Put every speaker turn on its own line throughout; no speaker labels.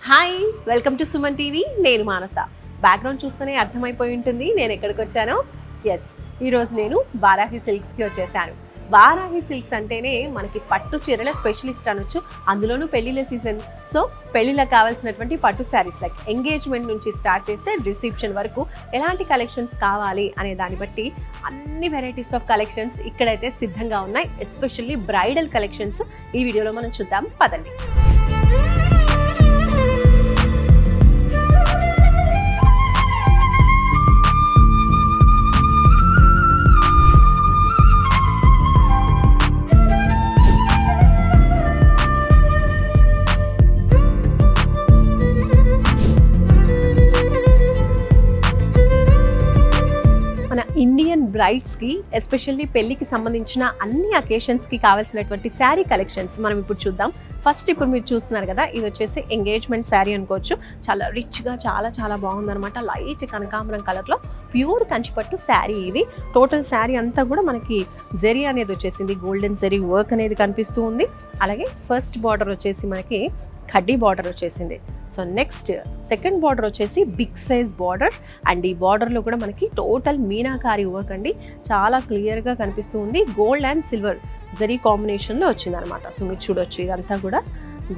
Hi, welcome to Suman TV. నేను మానస. Background చూస్తేనే అర్థమైపోయి ఉంటుంది నేను ఎక్కడికి వచ్చానో. ఎస్, ఈరోజు నేను వారాహి సిల్క్స్కి వచ్చేసాను. వారాహి సిల్క్స్ అంటేనే మనకి పట్టు చీరల స్పెషలిస్ట్ అనొచ్చు. అందులోనూ పెళ్లిళ్ళ సీజన్. సో పెళ్లిళ్ళకి కావాల్సినటువంటి పట్టు శారీస్ లైక్ ఎంగేజ్మెంట్ నుంచి స్టార్ట్ చేస్తే రిసెప్షన్ వరకు ఎలాంటి కలెక్షన్స్ కావాలి అనే దాన్ని బట్టి అన్ని వెరైటీస్ ఆఫ్ కలెక్షన్స్ ఇక్కడైతే సిద్ధంగా ఉన్నాయి. ఎస్పెషల్లీ బ్రైడల్ కలెక్షన్స్ ఈ వీడియోలో మనం చూద్దాం. పదండి. ఇండియన్ బ్రైడ్స్కి ఎస్పెషల్లీ పెళ్ళికి సంబంధించిన అన్ని అకేషన్స్కి కావాల్సినటువంటి శారీ కలెక్షన్స్ మనం ఇప్పుడు చూద్దాం. ఫస్ట్ ఇప్పుడు మీరు చూస్తున్నారు కదా, ఇది వచ్చేసి ఎంగేజ్మెంట్ శారీ అనుకోవచ్చు. చాలా రిచ్గా చాలా బాగుందనమాట. లైట్ కనకాంబరం కలర్లో ప్యూర్ కంచిపట్టు శారీ ఇది. టోటల్ శారీ అంతా కూడా మనకి జెరీ అనేది వచ్చేసింది. గోల్డెన్ జెరీ వర్క్ అనేది కనిపిస్తూ ఉంది. అలాగే ఫస్ట్ బార్డర్ వచ్చేసి మనకి కడ్డీ బార్డర్ వచ్చేసింది. సో నెక్స్ట్ సెకండ్ బార్డర్ వచ్చేసి బిగ్ సైజ్ బార్డర్. అండ్ ఈ బార్డర్లో కూడా మనకి టోటల్ మీనాకారి వర్క్ అండి. చాలా క్లియర్గా కనిపిస్తూ ఉంది. గోల్డ్ అండ్ సిల్వర్ జరీ కాంబినేషన్లో వచ్చిందనమాట. సో మీరు చూడొచ్చు, ఇదంతా కూడా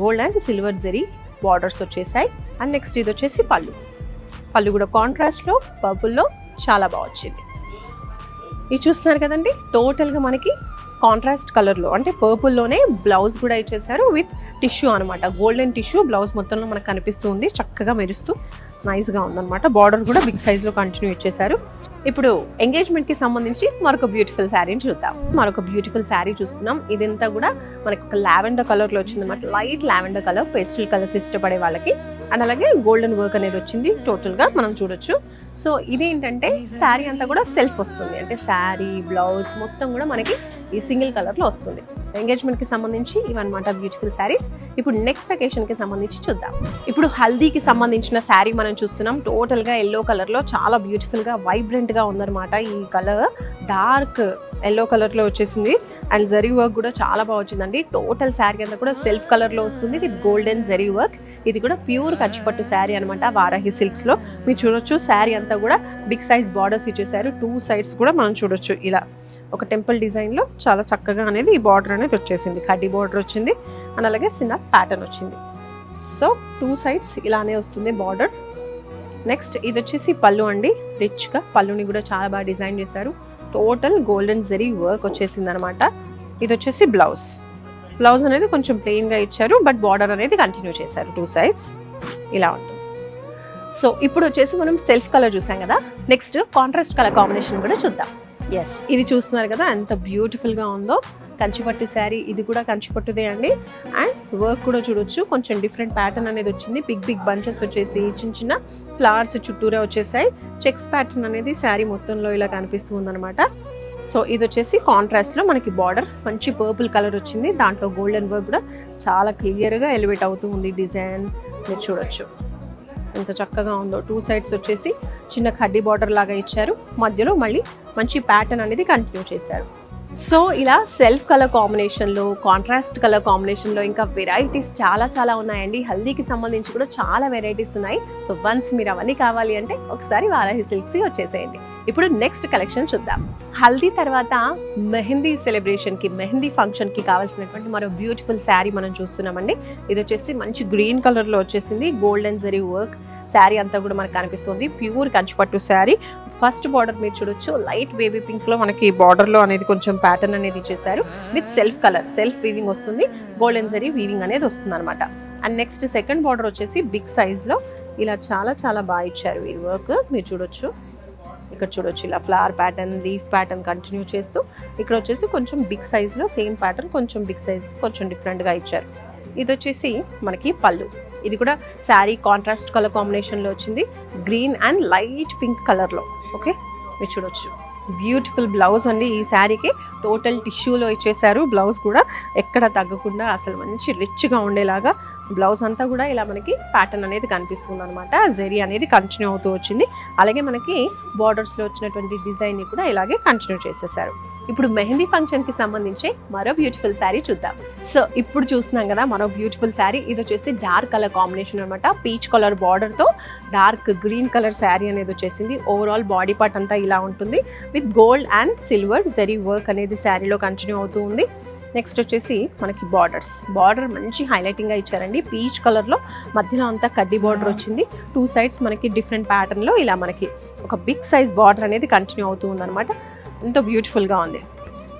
gold and silver zari borders వచ్చేసాయి. అండ్ నెక్స్ట్ ఇది వచ్చేసి పళ్ళు కూడా కాంట్రాస్ట్లో పర్పుల్లో చాలా బాగా వచ్చింది. ఇది చూస్తున్నారు కదండి, టోటల్గా మనకి కాంట్రాస్ట్ కలర్లో అంటే పర్పుల్లోనే బ్లౌజ్ కూడా ఇచ్చేసారు విత్ టిష్యూ అనమాట. గోల్డెన్ టిష్యూ బ్లౌజ్ మొత్తంలో మనకు కనిపిస్తూ ఉంది. చక్కగా మెరుస్తూ నైస్గా ఉందన్నమాట. బార్డర్ కూడా బిగ్ సైజ్లో కంటిన్యూ ఇచ్చేసారు. ఇప్పుడు ఎంగేజ్మెంట్కి సంబంధించి మరొక బ్యూటిఫుల్ శారీని చూద్దాం. మరొక బ్యూటిఫుల్ శారీ చూస్తున్నాం. ఇదంతా కూడా మనకి ఒక లావెండర్ కలర్లో వచ్చిందన్నమాట. Light lavender colour, pastel colours ఇష్టపడే వాళ్ళకి. అండ్ అలాగే గోల్డెన్ వర్క్ అనేది వచ్చింది టోటల్గా మనం చూడొచ్చు. సో ఇదేంటంటే శారీ అంతా కూడా సెల్ఫ్ వస్తుంది. అంటే శారీ బ్లౌజ్ మొత్తం కూడా మనకి ఈ సింగిల్ కలర్లో వస్తుంది. ఎంగేజ్మెంట్కి సంబంధించి ఇవన్నమాట బ్యూటిఫుల్ శారీస్. ఇప్పుడు నెక్స్ట్ అకేషన్కి సంబంధించి చూద్దాం. ఇప్పుడు హల్దీకి సంబంధించిన శారీ మనం చూస్తున్నాం. టోటల్గా ఎల్లో కలర్లో చాలా బ్యూటిఫుల్గా వైబ్రెంట్గా ఉందన్నమాట. ఈ కలర్ డార్క్ ఎల్లో కలర్లో వచ్చేసింది. అండ్ జరీ వర్క్ కూడా చాలా బాగా వచ్చిందండి. టోటల్ శారీ అంతా కూడా సెల్ఫ్ కలర్లో వస్తుంది విత్ గోల్డెన్ జరీ వర్క్. ఇది కూడా ప్యూర్ కంచిపట్టు శారీ అనమాట వారాహి సిల్క్స్లో. మీరు చూడొచ్చు, శారీ అంతా కూడా బిగ్ సైజ్ బార్డర్స్ ఇచ్చేసారు. 2 సైడ్స్ కూడా మనం చూడొచ్చు. ఇలా ఒక టెంపుల్ డిజైన్లో చాలా చక్కగా అనేది ఈ బార్డర్ అనేది వచ్చేసింది. కడ్డీ బార్డర్ వచ్చింది అండ్ అలాగే చిన్న ప్యాటర్న్ వచ్చింది. సో 2 సైడ్స్ ఇలానే వస్తుంది బార్డర్. నెక్స్ట్ ఇది వచ్చేసి పళ్ళు అండి. రిచ్గా పళ్ళుని కూడా చాలా బాగా డిజైన్ చేశారు. టోటల్ గోల్డెన్ జరీ వర్క్ వచ్చేసింది అనమాట. ఇది వచ్చేసి బ్లౌజ్ అనేది కొంచెం ప్లెయిన్గా ఇచ్చారు, బట్ బార్డర్ అనేది కంటిన్యూ చేశారు 2 సైడ్స్. ఇలా ఉంటుంది. సో ఇప్పుడు వచ్చేసి మనం సెల్ఫ్ కలర్ చూసాం కదా, నెక్స్ట్ కాంట్రాస్ట్ కలర్ కాంబినేషన్ కూడా చూద్దాం. ఎస్, ఇది చూస్తున్నారు కదా ఎంత బ్యూటిఫుల్గా ఉందో. కంచిపట్టు శారీ, ఇది కూడా కంచిపట్టుదే అండి. అండ్ వర్క్ కూడా చూడొచ్చు, కొంచెం డిఫరెంట్ ప్యాటర్న్ అనేది వచ్చింది. బిగ్ బంచెస్ వచ్చేసి చిన్న ఫ్లవర్స్ చుట్టూరా వచ్చేసాయి. చెక్స్ ప్యాటర్న్ అనేది శారీ మొత్తంలో ఇలా కనిపిస్తూ ఉందన్నమాట. సో ఇది వచ్చేసి కాంట్రాస్ట్లో మనకి బార్డర్ మంచి పర్పుల్ కలర్ వచ్చింది. దాంట్లో గోల్డెన్ వర్క్ కూడా చాలా క్లియర్గా ఎలివేట్ అవుతూ ఉంది. డిజైన్ మీరు చూడొచ్చు ఎంత చక్కగా ఉందో. 2 సైడ్స్ వచ్చేసి చిన్న కడ్డీ బార్డర్ లాగా ఇచ్చారు. మధ్యలో మళ్ళీ మంచి ప్యాటర్న్ అనేది కంటిన్యూ చేశారు. సో ఇలా సెల్ఫ్ కలర్ కాంబినేషన్లో, కాంట్రాస్ట్ కలర్ కాంబినేషన్లో ఇంకా వెరైటీస్ చాలా ఉన్నాయండి. హల్దీకి సంబంధించి కూడా చాలా వెరైటీస్ ఉన్నాయి. సో వన్స్ మీరు అవన్నీ కావాలి అంటే ఒకసారి వారాహి సిల్క్స్కి వచ్చేసేయండి. ఇప్పుడు నెక్స్ట్ కలెక్షన్ చూద్దాం. హల్దీ తర్వాత మెహందీ సెలబ్రేషన్కి, మెహందీ ఫంక్షన్కి కావాల్సినటువంటి మరో బ్యూటిఫుల్ శారీ మనం చూస్తున్నామండి. ఇది వచ్చేసి మంచి గ్రీన్ కలర్లో వచ్చేసింది. గోల్డెన్ జరీ వర్క్ శారీ అంతా కూడా మనకు కనిపిస్తుంది. ప్యూర్ కంచిపట్టు శారీ. ఫస్ట్ బార్డర్ మీరు చూడొచ్చు, లైట్ బేబీ పింక్లో మనకి బార్డర్లో అనేది కొంచెం ప్యాటర్న్ అనేది ఇచ్చేసారు with self colour. Self weaving వస్తుంది, గోల్డెన్ జరీ వీవింగ్ అనేది వస్తుంది అనమాట. అండ్ నెక్స్ట్ సెకండ్ బార్డర్ వచ్చేసి బిగ్ సైజ్లో ఇలా చాలా బాగా ఇచ్చారు ఈ వర్క్. మీరు చూడొచ్చు, ఇక్కడ చూడొచ్చు ఇలా flower pattern, leaf pattern continue చేస్తూ ఇక్కడ వచ్చేసి కొంచెం బిగ్ సైజ్లో సేమ్ ప్యాటర్న్, కొంచెం బిగ్ సైజ్, కొంచెం డిఫరెంట్గా ఇచ్చారు. ఇది వచ్చేసి మనకి పళ్ళు. ఇది కూడా శారీ కాంట్రాస్ట్ కలర్ కాంబినేషన్లో వచ్చింది. గ్రీన్ అండ్ లైట్ పింక్ కలర్లో. ఓకే, మీరు చూడొచ్చు బ్యూటిఫుల్ బ్లౌజ్ అండి. ఈ శారీకి టోటల్ టిష్యూలో ఇచ్చేసారు. బ్లౌజ్ కూడా ఎక్కడ తగ్గకుండా అసలు మంచి రిచ్గా ఉండేలాగా బ్లౌజ్ అంతా కూడా ఇలా మనకి ప్యాటర్న్ అనేది కనిపిస్తుంది అనమాట. జెరీ అనేది కంటిన్యూ అవుతూ వచ్చింది. అలాగే మనకి బార్డర్స్లో వచ్చినటువంటి డిజైన్ని కూడా ఇలాగే కంటిన్యూ చేసేసారు. ఇప్పుడు మెహందీ ఫంక్షన్ కి సంబంధించి మరో బ్యూటిఫుల్ శారీ చూద్దాం. సో ఇప్పుడు చూస్తున్నాం కదా మరో బ్యూటిఫుల్ శారీ. ఇది వచ్చేసి డార్క్ కలర్ కాంబినేషన్ అనమాట. పీచ్ కలర్ బార్డర్ తో డార్క్ గ్రీన్ కలర్ శారీ అనేది వచ్చేసింది. ఓవరాల్ బాడీ పార్ట్ అంతా ఇలా ఉంటుంది with gold and silver zari work అనేది శారీలో కంటిన్యూ అవుతూ ఉంది. నెక్స్ట్ వచ్చేసి మనకి బార్డర్ మంచి హైలైటింగ్గా ఇచ్చారండి. పీచ్ కలర్లో మధ్యలో అంతా కడ్డీ బార్డర్ వచ్చింది. 2 సైడ్స్ మనకి డిఫరెంట్ ప్యాటర్న్లో ఇలా మనకి ఒక బిగ్ సైజ్ బార్డర్ అనేది కంటిన్యూ అవుతూ ఉందన్నమాట. ఎంతో బ్యూటిఫుల్గా ఉంది.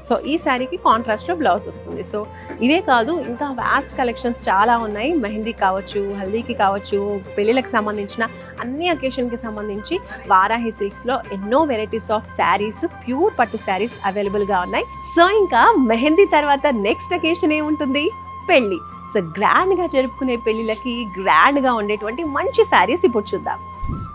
సో ఈ శారీకి కాంట్రాస్ట్లో బ్లౌజ్ వస్తుంది. సో ఇవే కాదు, ఇంకా వాస్ట్ కలెక్షన్స్ చాలా ఉన్నాయి. మెహందీ కావచ్చు, హల్దీకి కావచ్చు, పెళ్ళిళ్ళకి సంబంధించిన అన్ని అకేషన్కి సంబంధించి వారాహి సిల్క్స్లో ఎన్నో వెరైటీస్ ఆఫ్ శారీస్, ప్యూర్ పట్టు శారీస్ అవైలబుల్గా ఉన్నాయి. సో ఇంకా మెహందీ తర్వాత నెక్స్ట్ అకేషన్ ఏముంటుంది? పెళ్ళి. సో గ్రాండ్గా జరుపుకునే పెళ్ళిళ్ళకి గ్రాండ్గా ఉండేటువంటి మంచి శారీస్ ఇప్పుడు చూద్దాం.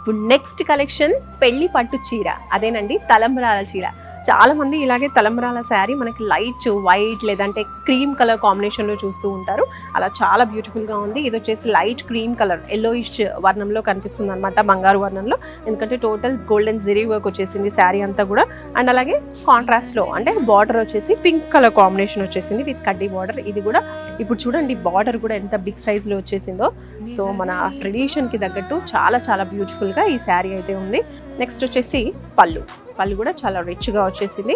ఇప్పుడు నెక్స్ట్ కలెక్షన్ పెళ్లి పట్టు చీర. అదేనండి, తలంబ్రాల చీర. చాలా మంది ఇలాగే తలంబ్రాల శారీ మనకి లైట్ వైట్ లేదంటే క్రీమ్ కలర్ కాంబినేషన్లో చూస్తూ ఉంటారు. అలా చాలా బ్యూటిఫుల్గా ఉంది. ఇది వచ్చేసి లైట్ క్రీమ్ కలర్ ఎల్లోయిష్ వర్ణంలో కనిపిస్తుంది అనమాట, బంగారు వర్ణంలో. ఎందుకంటే టోటల్ గోల్డెన్ జెరీ వర్క్ వచ్చేసింది శారీ అంతా కూడా. అండ్ అలాగే కాంట్రాస్ట్లో అంటే బార్డర్ వచ్చేసి పింక్ కలర్ కాంబినేషన్ వచ్చేసింది విత్ కడ్డీ బార్డర్. ఇది కూడా ఇప్పుడు చూడండి బార్డర్ కూడా ఎంత బిగ్ సైజ్లో వచ్చేసిందో. సో మన ట్రెడిషన్కి తగ్గట్టు చాలా చాలా బ్యూటిఫుల్గా ఈ శారీ అయితే ఉంది. నెక్స్ట్ వచ్చేసి పళ్ళు కూడా చాలా రిచ్గా వచ్చేసింది.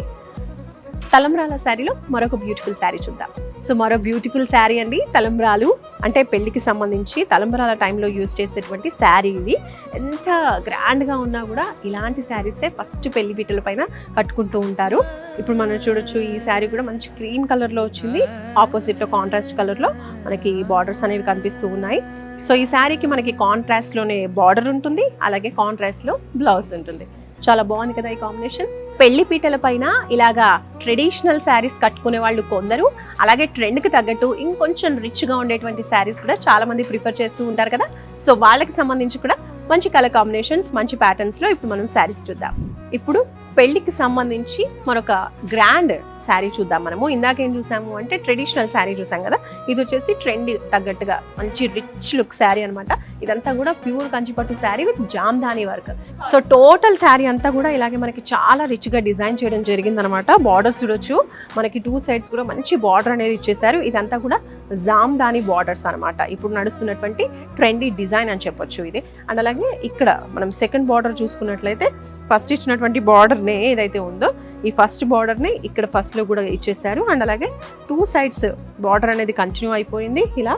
తలంబ్రాల శారీలో మరొక బ్యూటిఫుల్ శారీ చూద్దాం. సో మరో బ్యూటిఫుల్ శారీ అండి. తలంబ్రాలు అంటే పెళ్లికి సంబంధించి తలంబ్రాల టైంలో యూజ్ చేసేటువంటి శారీ ఇది. ఎంత గ్రాండ్గా ఉన్నా కూడా ఇలాంటి శారీసే ఫస్ట్ పెళ్లి పీటల పైన కట్టుకుంటూ ఉంటారు. ఇప్పుడు మనం చూడొచ్చు ఈ శారీ కూడా మంచి క్రీమ్ కలర్లో వచ్చింది. ఆపోజిట్లో కాంట్రాస్ట్ కలర్లో మనకి బార్డర్స్ అనేవి కనిపిస్తూ ఉన్నాయి. సో ఈ శారీకి మనకి కాంట్రాస్ట్లోనే బార్డర్ ఉంటుంది, అలాగే కాంట్రాస్ట్లో బ్లౌజ్ ఉంటుంది. చాలా బాగుంది కదా ఈ కాంబినేషన్. పెళ్లి పీటల పైన ఇలాగా ట్రెడిషనల్ శారీస్ కట్టుకునే వాళ్ళు కొందరు, అలాగే ట్రెండ్కి తగ్గట్టు ఇంకొంచెం రిచ్గా ఉండేటువంటి శారీస్ కూడా చాలా మంది ప్రిఫర్ చేస్తూ ఉంటారు కదా. సో వాళ్ళకి సంబంధించి కూడా మంచి కలర్ కాంబినేషన్స్, మంచి ప్యాటర్న్స్లో ఇప్పుడు మనం శారీస్ చూద్దాం. ఇప్పుడు పెళ్లికి సంబంధించి మరొక గ్రాండ్ శారీ చూద్దాం మనము. ఇందాక ఏం చూసాము అంటే ట్రెడిషనల్ శారీ చూసాం కదా. ఇది వచ్చేసి ట్రెండ్ తగ్గట్టుగా మంచి రిచ్ లుక్ శారీ అనమాట. ఇదంతా కూడా pure Kanchipattu sari with Jamdani work. So total sari అంతా కూడా ఇలాగే మనకి చాలా రిచ్గా డిజైన్ చేయడం జరిగిందనమాట. బార్డర్స్ చూడొచ్చు, మనకి 2 సైడ్స్ కూడా మంచి బార్డర్ అనేది ఇచ్చేసారు. ఇదంతా కూడా జామ్దాని బార్డర్స్ అనమాట. ఇప్పుడు నడుస్తున్నటువంటి ట్రెండీ డిజైన్ అని చెప్పొచ్చు ఇది. అండ్ అలాగే ఇక్కడ మనం సెకండ్ బార్డర్ చూసుకున్నట్లయితే ఫస్ట్ ఇచ్చినటువంటి బార్డర్నే ఏదైతే ఉందో ఈ ఫస్ట్ బార్డర్ని ఇక్కడ ఫస్ట్లో కూడా ఇచ్చేసారు. అండ్ అలాగే 2 సైడ్స్ బార్డర్ అనేది కంటిన్యూ అయిపోయింది ఇలా.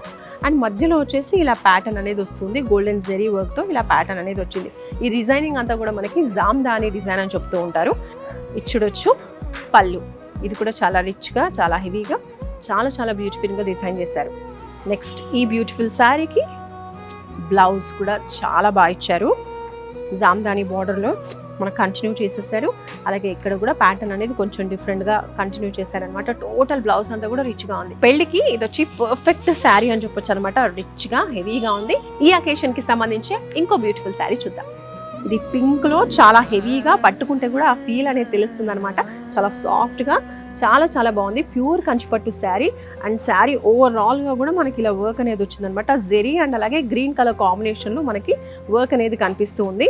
అండ్ మధ్యలో వచ్చేసి ఇలా ప్యాటర్న్ అనేది వస్తుంది, గోల్డెన్ జెరీ వర్క్తో ఇలా ప్యాటర్న్ అనేది వచ్చింది. ఈ డిజైనింగ్ అంతా కూడా మనకి జామ్దాని డిజైన్ అని చెప్తూ ఉంటారు. ఇది చూడొచ్చు పళ్ళు. ఇది కూడా చాలా రిచ్గా, చాలా హెవీగా, చాలా చాలా బ్యూటిఫుల్గా డిజైన్ చేశారు. నెక్స్ట్ ఈ బ్యూటిఫుల్ శారీకి బ్లౌజ్ కూడా చాలా బాగా ఇచ్చారు. జామ్దాని బార్డర్లో మనకు కంటిన్యూ చేసేసారు. అలాగే ఇక్కడ కూడా ప్యాటర్న్ అనేది కొంచెం డిఫరెంట్గా కంటిన్యూ చేశారనమాట. టోటల్ బ్లౌజ్ అంతా కూడా రిచ్గా ఉంది. పెళ్లికి ఇది వచ్చి పర్ఫెక్ట్ శారీ అని చెప్పొచ్చు అనమాట. రిచ్గా, హెవీగా ఉంది. ఈ అకేషన్కి సంబంధించి ఇంకో బ్యూటిఫుల్ శారీ చూద్దాం. ఇది పింక్లో చాలా హెవీగా, పట్టుకుంటే కూడా ఆ ఫీల్ అనేది తెలుస్తుంది అనమాట. చాలా సాఫ్ట్గా, చాలా చాలా బాగుంది. Pure Kanchipattu sari. And sari ఓవరాల్గా కూడా మనకి ఇలా వర్క్ అనేది వచ్చిందనమాట. జెరీ అండ్ అలాగే గ్రీన్ కలర్ కాంబినేషన్లో మనకి వర్క్ అనేది కనిపిస్తూ ఉంది.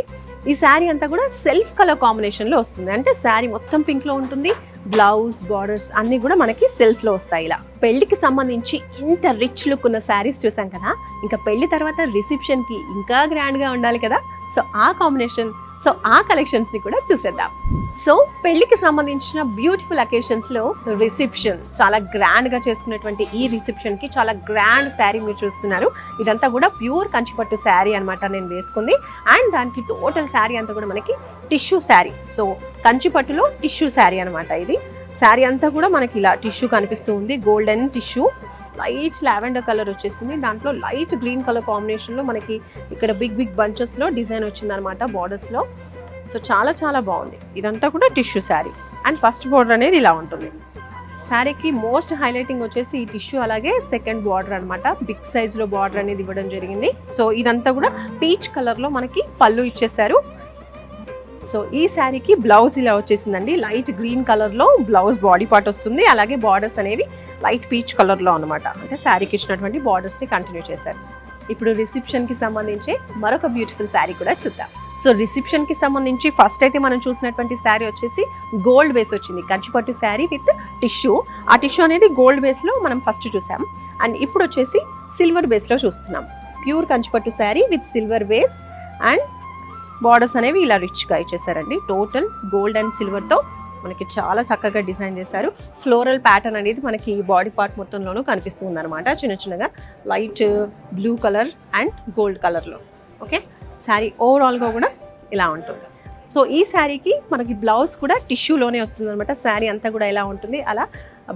ఈ శారీ అంతా కూడా సెల్ఫ్ కలర్ కాంబినేషన్లో వస్తుంది. అంటే శారీ మొత్తం పింక్లో ఉంటుంది. బ్లౌజ్, బార్డర్స్ అన్నీ కూడా మనకి సెల్ఫ్లో వస్తాయి. ఇలా పెళ్లికి సంబంధించి ఇంత రిచ్ లుక్ ఉన్న శారీస్ చూసాం కదా. ఇంకా పెళ్లి తర్వాత రిసెప్షన్కి ఇంకా గ్రాండ్గా ఉండాలి కదా. సో ఆ కాంబినేషన్, సో ఆ కలెక్షన్స్ని కూడా చూసేద్దాం. సో పెళ్లికి సంబంధించిన బ్యూటిఫుల్ అకేషన్స్లో రిసెప్షన్, చాలా గ్రాండ్గా చేసుకునేటువంటి ఈ రిసెప్షన్కి చాలా గ్రాండ్ శారీ మీరు చూస్తున్నారు. ఇదంతా కూడా ప్యూర్ కంచిపట్టు శారీ అనమాట నేను వేసుకుంది. అండ్ దానికి టోటల్ శారీ అంతా కూడా మనకి టిష్యూ శారీ. సో కంచిపట్టులో టిష్యూ శారీ అనమాట ఇది. శారీ అంతా కూడా మనకి ఇలా టిష్యూ కనిపిస్తూ ఉంది. Golden tissue, light lavender colour వచ్చేసింది. దాంట్లో లైట్ గ్రీన్ కలర్ కాంబినేషన్లో మనకి ఇక్కడ బిగ్ బిగ్ బంచెస్లో డిజైన్ వచ్చిందనమాట బార్డర్స్లో. సో చాలా చాలా బాగుంది. ఇదంతా కూడా tissue sari. And first border అనేది ఇలా ఉంటుంది. శారీకి మోస్ట్ హైలైటింగ్ వచ్చేసి ఈ టిష్యూ, అలాగే సెకండ్ బార్డర్ అనమాట. బిగ్ సైజ్లో బార్డర్ అనేది ఇవ్వడం జరిగింది. సో ఇదంతా కూడా పీచ్ కలర్లో మనకి పళ్ళు ఇచ్చేసారు. సో ఈ శారీకి బ్లౌజ్ ఇలా వచ్చేసిందండి. లైట్ గ్రీన్ కలర్లో బ్లౌజ్ బాడీ పార్ట్ వస్తుంది. అలాగే బార్డర్స్ అనేవి లైట్ పీచ్ కలర్లో అనమాట. అంటే శారీకి ఇచ్చినటువంటి బార్డర్స్ని కంటిన్యూ చేశారు. ఇప్పుడు రిసెప్షన్కి సంబంధించి మరొక బ్యూటిఫుల్ శారీ కూడా చూద్దాం. సో రిసెప్షన్కి సంబంధించి ఫస్ట్ అయితే మనం చూసినటువంటి శారీ వచ్చేసి గోల్డ్ బేస్ వచ్చింది, కంచిపట్టు శారీ విత్ టిష్యూ. ఆ టిష్యూ అనేది గోల్డ్ బేస్లో మనం ఫస్ట్ చూసాం. అండ్ ఇప్పుడు వచ్చేసి సిల్వర్ బేస్లో చూస్తున్నాం. Pure Kanchipattu sari with silver base and borders అనేవి ఇలా రిచ్గా ఇచ్చేసారండి. టోటల్ గోల్డ్ అండ్ సిల్వర్తో మనకి చాలా చక్కగా డిజైన్ చేశారు. ఫ్లోరల్ ప్యాటర్న్ అనేది మనకి బాడీ పార్ట్ మొత్తంలోనూ కనిపిస్తుంది అనమాట, చిన్న చిన్నగా light blue colour and gold కలర్లో. ఓకే, శారీ ఓవరాల్గా కూడా ఇలా ఉంటుంది. సో ఈ శారీకి మనకి బ్లౌజ్ కూడా టిష్యూలోనే వస్తుంది అనమాట. శారీ అంతా కూడా ఎలా ఉంటుంది అలా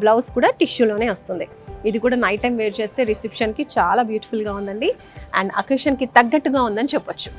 బ్లౌజ్ కూడా టిష్యూలోనే వస్తుంది. ఇది కూడా నైట్ టైం వేర్ చేస్తే రిసెప్షన్కి చాలా బ్యూటిఫుల్గా ఉందండి అండ్ అకేషన్కి తగ్గట్టుగా ఉందని చెప్పొచ్చు.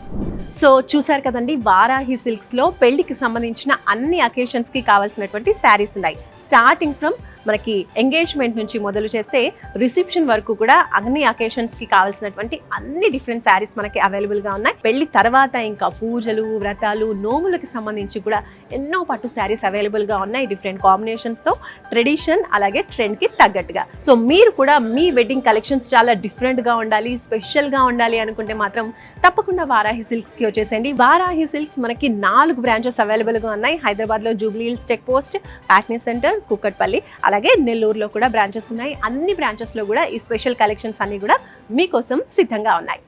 సో చూసారు కదండి, వారాహి సిల్క్స్లో పెళ్లికి సంబంధించిన అన్ని అకేషన్స్కి కావాల్సినటువంటి శారీస్ ఉన్నాయి. స్టార్టింగ్ ఫ్రమ్ మనకి ఎంగేజ్మెంట్ నుంచి మొదలు చేస్తే రిసెప్షన్ వరకు కూడా అన్ని అకేషన్స్కి కావాల్సినటువంటి అన్ని డిఫరెంట్ శారీస్ మనకి అవైలబుల్గా ఉన్నాయి. పెళ్లి తర్వాత ఇంకా పూజలు, వ్రతాలు, నోములకి సంబంధించి కూడా ఎన్నో పట్టు శారీస్ అవైలబుల్గా ఉన్నాయి డిఫరెంట్ కాంబినేషన్స్తో, ట్రెడిషన్ అలాగే ట్రెండ్కి తగ్గట్టుగా. సో మీరు కూడా మీ వెడ్డింగ్ కలెక్షన్స్ చాలా డిఫరెంట్గా ఉండాలి, స్పెషల్గా ఉండాలి అనుకుంటే మాత్రం తప్పకుండా వారాహి సిల్క్స్కి వచ్చేసేయండి. వారాహి సిల్క్స్ మనకి 4 బ్రాంచెస్ అవైలబుల్గా ఉన్నాయి. హైదరాబాద్లో Jubilee Hills check post, Patny centre, Kukatpally, అలాగే నెల్లూరులో కూడా బ్రాంచెస్ ఉన్నాయి. అన్ని బ్రాంచెస్లో కూడా ఈ స్పెషల్ కలెక్షన్స్ అన్ని కూడా మీకోసం సిద్ధంగా ఉన్నాయి.